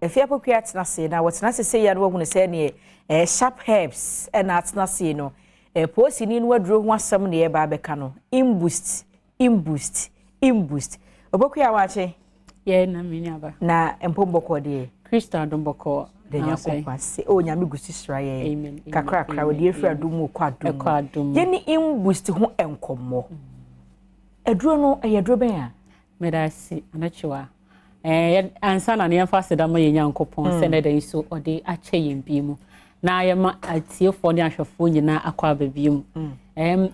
if you put na say na what na say ya no hu say ne sharp herbs and atna say no posini no waduro ho asem ne ba beka no imboost obokua wache ye na miniaba na empomboko de Christa Adom boko de yakopase o nyame gusisra ye kakra we de efra adum ko adum ye ni imboost ho enkomo aduro no eyaduro ben a medasi anachiwa ansa na ne emfase da ma ye nyankopon se na den so ode ache yembi mu na ye ma atiefo ne ahwefo nyina akwa babiem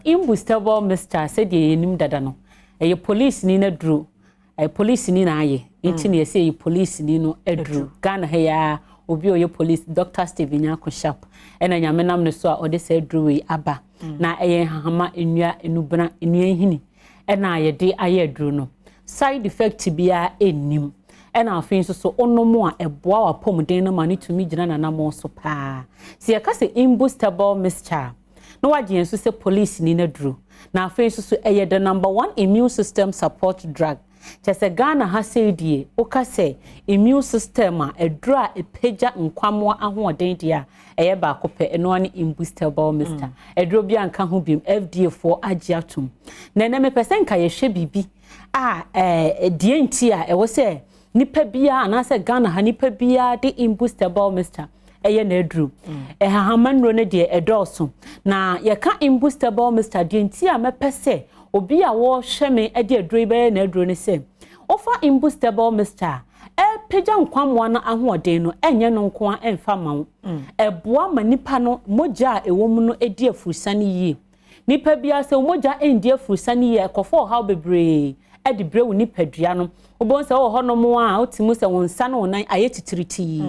imboostable Mr. said ye nim dada no ye police ni na dru police ni na aye nti ne say police ni no edru Ghana he ya obi oye police Dr. Steven Nyako Sharp ena nyame nam ne so a ode say edru we aba na eye hahama enua enubra enua hini ena ye de aye edru no side effect bia enim ena afin so onomo a eboa wa pomden no mani to mi gina na namo so pa se ye ka se imboostable Mr. no wagye nso se police ni na dru na afin so eye the number 1 immune system support drug chese Ghana ha say die o ka se immune system a edra epeja nkwamo ahoden dia eye ba kope eno ani imboostable Mr. edro bia nka ho bim FDA for agiatum na me pesen ka ye hwe bibi die nti a ewo se nipa bia anase Ghana ha nipa bia de imboostable Mr. eye na edru hahamanro ne de edoso na ye ka imboostable Mr. de nti a mepese obi a wo hweme e de edru be na edru ne se ofa imboostable Mr. peja nkwamwa na ahoden no enye no nko a emfa mawo eboa ma nipa no moja a ewom no edi afurusane yi nipa bia se moja endi afurusane yi ekofo ha bebre edi brewu nipadua no obonse wo ho no mo a otimu se wonsa no nan aye titiriti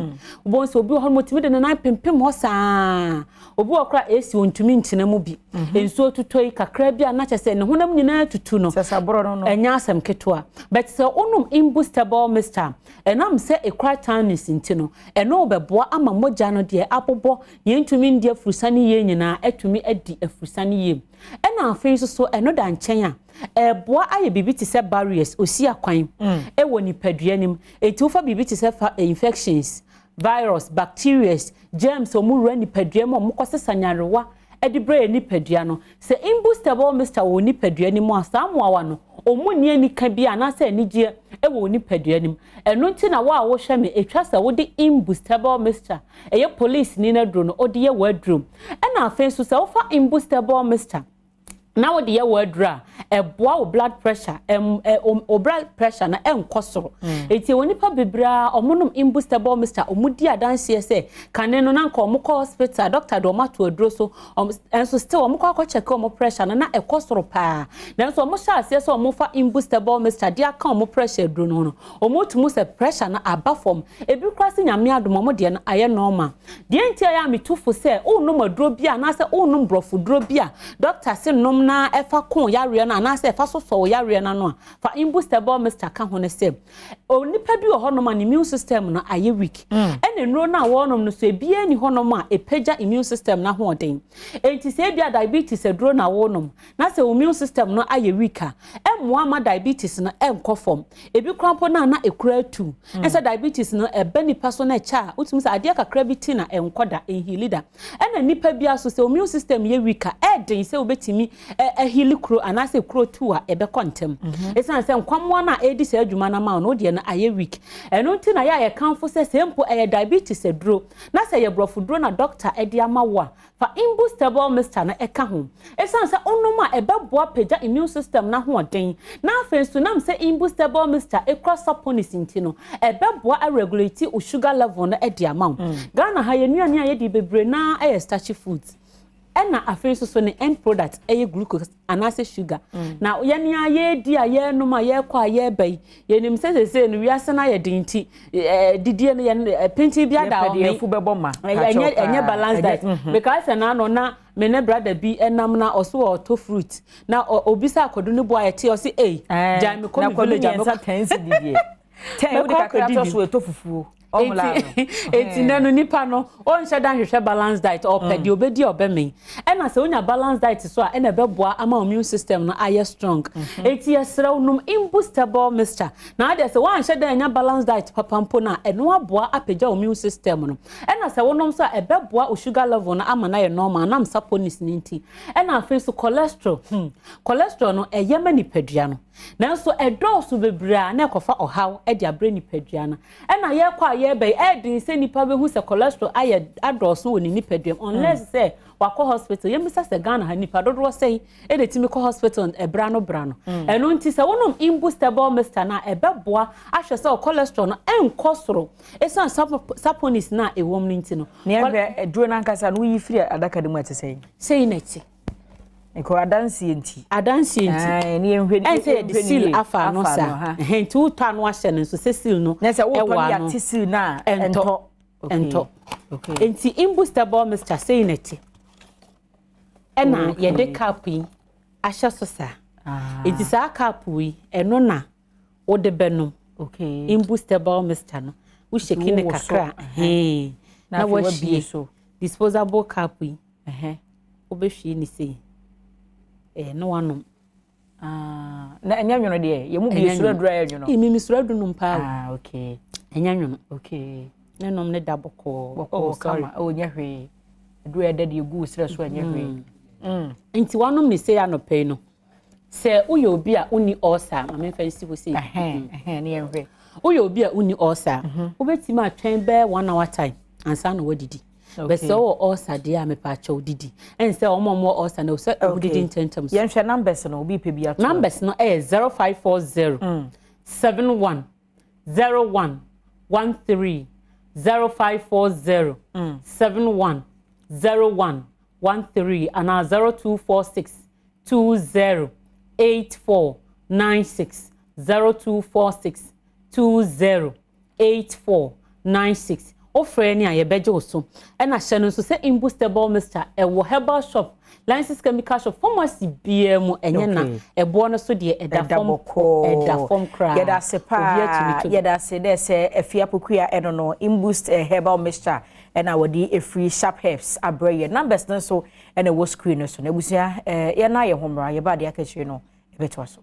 obonse obi ho mo timi de nan pempem ho saa obi okra esi wontumi ntena mu bi enso tutoi kakra bia na chese ne honam nyina tutu no sesaboro no enya asem ketwa but se onum imboostable Mr. enam se ekra tanis ntino eno obeboa ama moja no de abobo yentumi ndi afurusane ye nyina etumi adi afurusane ye ena afin so eno da nchen a boa aye bibi ti se barriers osi akwan ewo nipadua nim eti ufa bibi ti se infections virus bacteria germs omuru nipadua mo mokosesa nyarewa edibre nipadua no se imboostable Mr. wo nipadua nim asamu awa no omunni ani ka bia na se anigye ewo nipadua nim eno nti na wa wo hwe me etwa se wo de imboostable Mr. eye police ni na dro no ode ye wadrum ena afen so se wo fa imboostable Mr. na wo de ye wadra eboa wo blood pressure blood pressure na enkosoro eti woni pa bebra omonum imboostable Mr. omudi adanse se kane no na nka omko hospital doctor do mato adro so enso still omko akọ check omo pressure na ekosoro pa na enso omo sha ase se omo fa imboostable Mr. dia ka omo pressure adro no omotumu se pressure na aba form ebi kwase nyame adom omo de na aye normal de ntia ya mitufo se onum adro bia na se onum brofo dro bia doctor se nom na efa kon yare na na se efa so yare na no fa imboostable Mr. ka ho ne se onipa bi ohonom an immune system na aye weak ene nro na wonom no so ebia ni honom a epeja immune system na ho oden enti se bia diabetes edro na wonom na se immune system no aye weak a emmoa ma diabetes na enkofom ebi krampo na ekura tu ense diabetes no ebe nipa so na cha utum se ade kakra bi ti na enkoda enhilida ene nipa bia so se immune system ye weak a eden se obetimi ehili kro anase kro tu a ebe kontem esan se nkwamwa na edi se adwuma na ma no de na aye weak eno nti na ya kanfo se sempo diabetes edro na se ye brofudro na doctor edi amawa fa imboostable Mr. na eka ho esan se onum a ebe boa peja immune system na ho oden na afensu nam se imboostable Mr. across saponis ntino ebe boa a regulate o sugar level na edi amaw Ghana ha ye nuane a ye di bebre na starchy foods ena afensu so ne end product glucose anase sugar na yene aye di aye no ma ye kwa ye bai yenim se no wiase na ye dinti didie no ye penti bia da o me fu bebo ma enye balance diet because na no na me ne brother bi enam na oso to fruit na obisa akodo no bo ayete o se jam me ko village am tense didie ten we ka krato so to fufuo eti nanu nipa no on sheda hwehwe balance diet or pedi obedi obeme e na se onya balance diet so a e na beboa ama immune system no aye strong eti yesra unum imbustable mixture na ade se wan sheda anya balance diet papampo na e no aboa apagya immune system no e na se wonom so e beboa o sugar level no ama na ye normal na saponis ninti e na afi so cholesterol no e yema nipadua no nanso e dose bebra na ekofa ohaw e dia bre nipadua na e na ye kwa ye be e din se nipa be hu se cholesterol aye adose woni nipadua unless say wako hospital yemisa se Ghana ha nipa dodo say e de timi ko hospital e bra no eno nti se wonom imbustable mixture na e beboa ahwe se cholesterol no enkosoro esan saponis na e wom nti no ne e duro na nkasa no yi firi adaka de mu ate sei neti eko adansi enti ne enhwe ni say the seal afa no sa henti utwa no ahye no so se seal no na se wo to ya seal na ento okay enti imbustable mixture sei neti ena ye de cap yi ahye so sa enti sa cap yi eno na wo de benom okay imbustable mixture no wo sheki ne kakra na wo hwie so disposable cap yi wo be hwie ni sei no wanom na enya nwono de ye mu bi sura dura ye nwono mi sura du num pa okay enya nwono okay ne nom ne daboko kama nya hwe dura ye dade gu sura so nya hwe nti wanom ni sei anope no se uyo obi a uni ulcer ma me fancy wo sei ne ye hwe uyo obi a uni ulcer obetima atwen be 1 hour time ansa na wadidi but so ulcer dey me pa cha odidi en se omomo ulcer na so odidi intentions yen hwe numbers no obi pe bia to numbers no 0540 71 01 13 0540 71 01 13 and 0246 20 84 96 0246 20 84 96 offer ni ayebeje oso e na hye no so se imbustable mixture e wo herbal shop license chemical shop pharmacy bm enye na ebo no so de edafom kra yeda sepa yeda se de se afia pokua eno no imbust herbal mixture e na wodi a free sharp herbs abraye numbers no so e na wo screen no so na busia ye na ye homra ye ba de akachi no e beto so